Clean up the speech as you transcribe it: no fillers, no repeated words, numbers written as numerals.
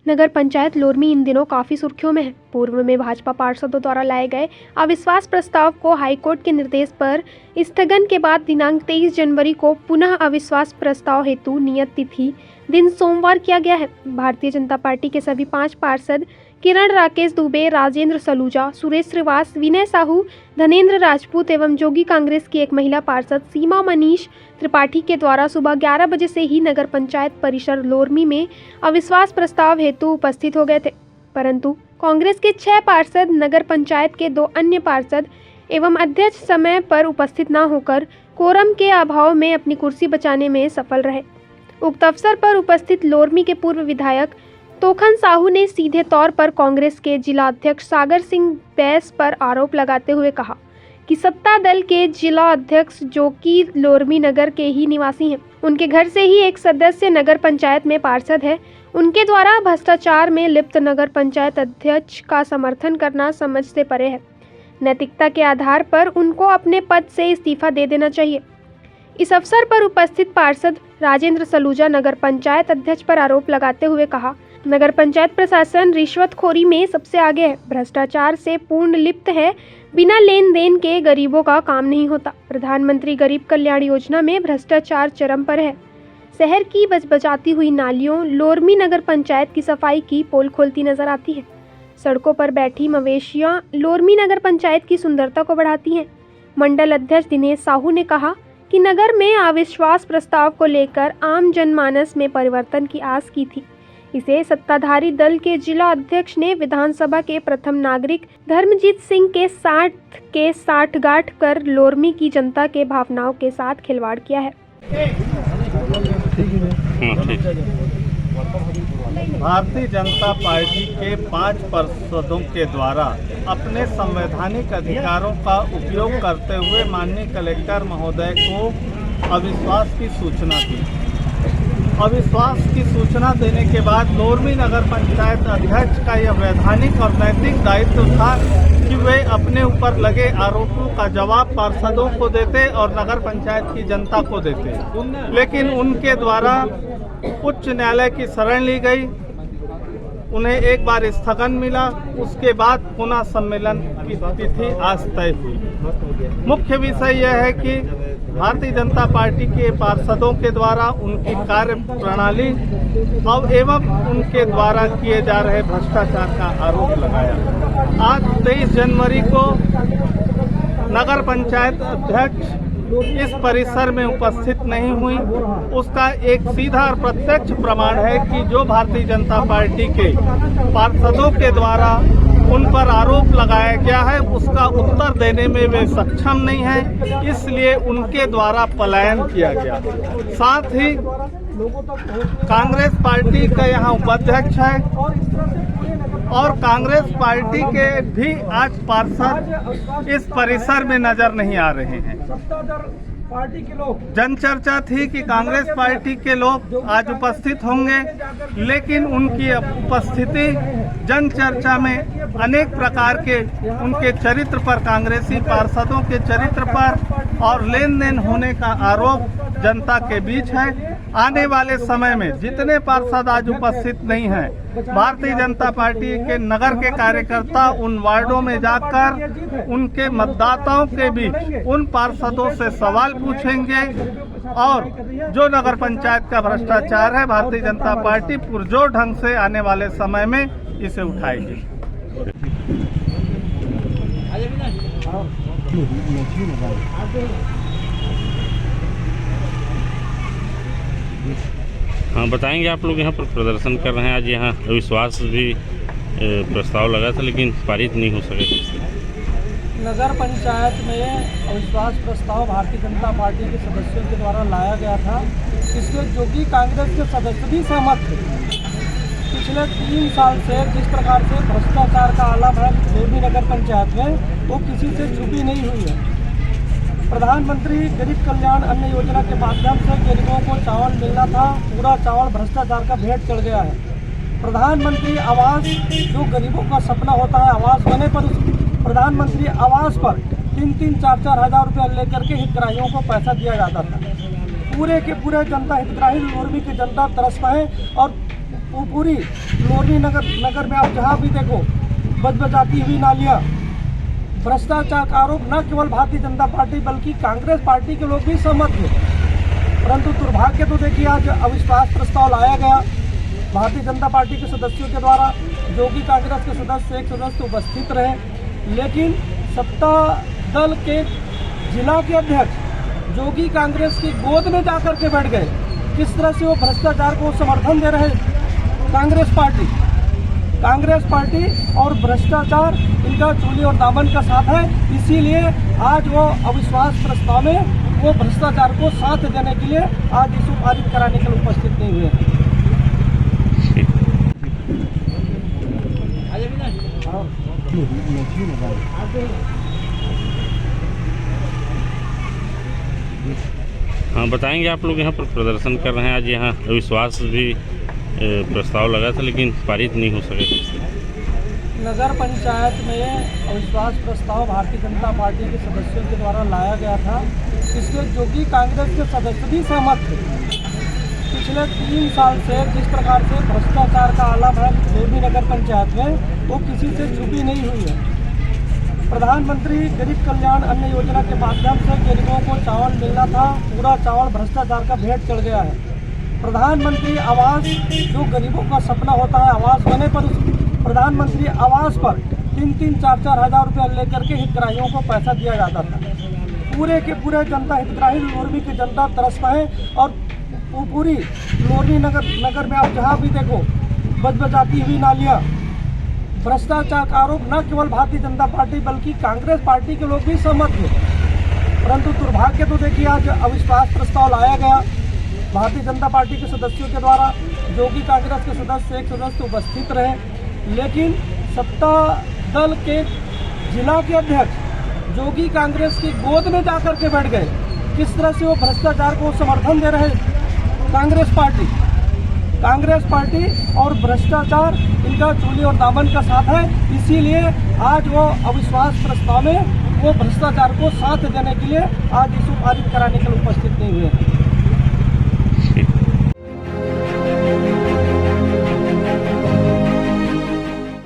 नगर पंचायत लोरमी इन दिनों काफी सुर्खियों में है। पूर्व में भाजपा पार्षदों द्वारा लाए गए अविश्वास प्रस्ताव को हाईकोर्ट के निर्देश पर स्थगन के बाद दिनांक 23 जनवरी को पुनः अविश्वास प्रस्ताव हेतु नियत तिथि दिन सोमवार किया गया है। भारतीय जनता पार्टी के सभी 5 पार्षद किरण राकेश दुबे, राजेंद्र सलूजा, सुरेश श्रीवास, विनय साहू, धनेन्द्र राजपूत एवं जोगी कांग्रेस की एक महिला पार्षद सीमा मनीष त्रिपाठी के द्वारा सुबह 11 बजे से ही नगर पंचायत परिसर लोरमी में अविश्वास प्रस्ताव हेतु उपस्थित हो गए थे, परंतु कांग्रेस के 6 पार्षद, नगर पंचायत के 2 अन्य पार्षद एवं अध्यक्ष समय पर उपस्थित न होकर कोरम के अभाव में अपनी कुर्सी बचाने में सफल रहे। उक्त अवसर पर उपस्थित लोरमी के पूर्व विधायक तोखन साहू ने सीधे तौर पर कांग्रेस के जिला अध्यक्ष सागर सिंह बैस पर आरोप लगाते हुए कहा कि सत्ता दल के जिला अध्यक्ष जो कि लोरमी नगर के ही निवासी हैं, उनके घर से ही एक सदस्य नगर पंचायत में पार्षद है, उनके द्वारा भ्रष्टाचार में लिप्त नगर पंचायत अध्यक्ष का समर्थन करना समझ से परे है। नैतिकता के आधार पर उनको अपने पद से इस्तीफा दे देना चाहिए। इस अवसर पर उपस्थित पार्षद राजेंद्र सलूजा नगर पंचायत अध्यक्ष पर आरोप लगाते हुए कहा, नगर पंचायत प्रशासन रिश्वतखोरी में सबसे आगे है, भ्रष्टाचार से पूर्ण लिप्त है, बिना लेन देन के गरीबों का काम नहीं होता। प्रधानमंत्री गरीब कल्याण योजना में भ्रष्टाचार चरम पर है। शहर की बचबचाती हुई नालियों लोरमी नगर पंचायत की सफाई की पोल खोलती नजर आती है। सड़कों पर बैठी मवेशियां लोरमी नगर पंचायत की सुंदरता को बढ़ाती हैं। मंडल अध्यक्ष दिनेश साहू ने कहा कि नगर में अविश्वास प्रस्ताव को लेकर आम जनमानस में परिवर्तन की आस की थी। इसे सत्ताधारी दल के जिला अध्यक्ष ने विधानसभा के प्रथम नागरिक धर्मजीत सिंह के साठगांठ कर लोरमी की जनता के भावनाओं के साथ खिलवाड़ किया है। भारतीय जनता पार्टी के 5 पार्षदों के द्वारा अपने संवैधानिक अधिकारों का उपयोग करते हुए माननीय कलेक्टर महोदय को अविश्वास की सूचना दी। अविश्वास की सूचना देने के बाद लोरमी नगर पंचायत अध्यक्ष का यह वैधानिक और नैतिक दायित्व था कि वे अपने ऊपर लगे आरोपों का जवाब पार्षदों को देते और नगर पंचायत की जनता को देते, लेकिन उनके द्वारा उच्च न्यायालय की शरण ली गई। उन्हें एक बार स्थगन मिला, उसके बाद पुनः सम्मेलन की तिथि आज तय हुई। मुख्य विषय यह है कि भारतीय जनता पार्टी के पार्षदों के द्वारा उनकी कार्य प्रणाली और एवं उनके द्वारा किए जा रहे भ्रष्टाचार का आरोप लगाया। आज 23 जनवरी को नगर पंचायत अध्यक्ष इस परिसर में उपस्थित नहीं हुई, उसका एक सीधा और प्रत्यक्ष प्रमाण है कि जो भारतीय जनता पार्टी के पार्षदों के द्वारा उन पर आरोप लगाया गया है उसका उत्तर देने में वे सक्षम नहीं है, इसलिए उनके द्वारा पलायन किया गया। साथ ही कांग्रेस पार्टी का यहाँ उपाध्यक्ष है और कांग्रेस पार्टी के भी आज पार्षद इस परिसर में नजर नहीं आ रहे हैं। पार्टी के लोग जनचर्चा थी कि कांग्रेस पार्टी के लोग आज उपस्थित होंगे, लेकिन उनकी उपस्थिति जनचर्चा में अनेक प्रकार के उनके चरित्र पर, कांग्रेसी पार्षदों के चरित्र पर और लेन देन होने का आरोप जनता के बीच है। आने वाले समय में जितने पार्षद आज उपस्थित नहीं हैं, भारतीय जनता पार्टी के नगर के कार्यकर्ता उन वार्डों में जाकर उनके मतदाताओं के बीच उन पार्षदों से सवाल पूछेंगे और जो नगर पंचायत का भ्रष्टाचार है भारतीय जनता पार्टी पुरजोर ढंग से आने वाले समय में इसे उठाएगी। हाँ, बताएंगे। आप लोग यहाँ पर प्रदर्शन कर रहे हैं, आज यहाँ अविश्वास भी प्रस्ताव लगा था लेकिन पारित नहीं हो सके। नगर पंचायत में अविश्वास प्रस्ताव भारतीय जनता पार्टी के सदस्यों के द्वारा लाया गया था। इसमें जोगी कांग्रेस के सदस्य भी सहमत थे। पिछले 3 साल से जिस प्रकार से भ्रष्टाचार का आलम है लोरमी नगर पंचायत में, वो किसी से छुपी नहीं हुई है। प्रधानमंत्री गरीब कल्याण अन्न योजना के माध्यम से गरीबों को चावल मिलना था, पूरा चावल भ्रष्टाचार का भेंट चढ़ गया है। प्रधानमंत्री आवास, जो गरीबों का सपना होता है आवास बने, पर उस प्रधानमंत्री आवास पर 3-3, 4-4 हज़ार रुपया लेकर के हितग्राहियों को पैसा दिया जाता था। पूरे के पूरे जनता हितग्राही लोरमी की जनता तरस रहे और पूरी लोरवी नगर में आप जहाँ भी देखो बजबजाती हुई नालियाँ, भ्रष्टाचार का आरोप न केवल भारतीय जनता पार्टी बल्कि कांग्रेस पार्टी के लोग भी सहमत थे। परंतु दुर्भाग्य तो देखिए आज अविश्वास प्रस्ताव लाया गया भारतीय जनता पार्टी के सदस्यों के द्वारा, जो कि कांग्रेस के सदस्य एक सदस्य उपस्थित रहे, लेकिन सत्ता दल के जिला के अध्यक्ष जो कि कांग्रेस की गोद में जाकर के बैठ गए, किस तरह से वो भ्रष्टाचार को समर्थन दे रहे कांग्रेस पार्टी और भ्रष्टाचार इनका चूली और दामन का साथ है। इसीलिए आज वो अविश्वास प्रस्ताव में वो भ्रष्टाचार को साथ देने के लिए आज इसे पारित कराने के लिए उपस्थित नहीं हुए हैं। हाँ, बताएंगे आप लोग यहाँ पर प्रदर्शन कर रहे हैं। आज यहाँ अविश्वास भी प्रस्ताव लगा था लेकिन पारित नहीं हो सके। नगर पंचायत में अविश्वास प्रस्ताव भारतीय जनता पार्टी के सदस्यों के द्वारा लाया गया था, इसमें जो कि कांग्रेस के सदस्य भी सहमत थे। पिछले 3 साल से जिस प्रकार से भ्रष्टाचार का आलम है लोरवी नगर पंचायत में, वो किसी से छुपी नहीं हुई है। प्रधानमंत्री गरीब कल्याण अन्न योजना के माध्यम से गरीबों को चावल मिलना था, पूरा चावल भ्रष्टाचार का भेंट चढ़ गया है। प्रधानमंत्री आवास, जो गरीबों का सपना होता है आवास बने, पर उस प्रधानमंत्री आवास पर 3-3, 4-4 हज़ार रुपया लेकर के हितग्राहियों को पैसा दिया जाता था। पूरे के पूरे जनता हितग्राही लोरवी की जनता तरसता है और पूरी लोरवी नगर में आप जहाँ भी देखो बजबजाती हुई नालियाँ, भ्रष्टाचार का आरोप न केवल भारतीय जनता पार्टी बल्कि कांग्रेस पार्टी के लोग भी सहमत थे। परंतु दुर्भाग्य तो देखिए आज अविश्वास प्रस्ताव लाया गया भारतीय जनता पार्टी के सदस्यों के द्वारा, जो कि कांग्रेस के सदस्य एक सदस्य उपस्थित रहे, लेकिन सत्ता दल के जिला के अध्यक्ष जो कि कांग्रेस की गोद में जाकर के बैठ गए, किस तरह से वो भ्रष्टाचार को समर्थन दे रहे कांग्रेस पार्टी और भ्रष्टाचार इनका चूली और दामन का साथ है। इसीलिए आज वो अविश्वास प्रस्ताव में वो भ्रष्टाचार को साथ देने के लिए आज इसे पारित कराने के लिए उपस्थित नहीं हुए हैं।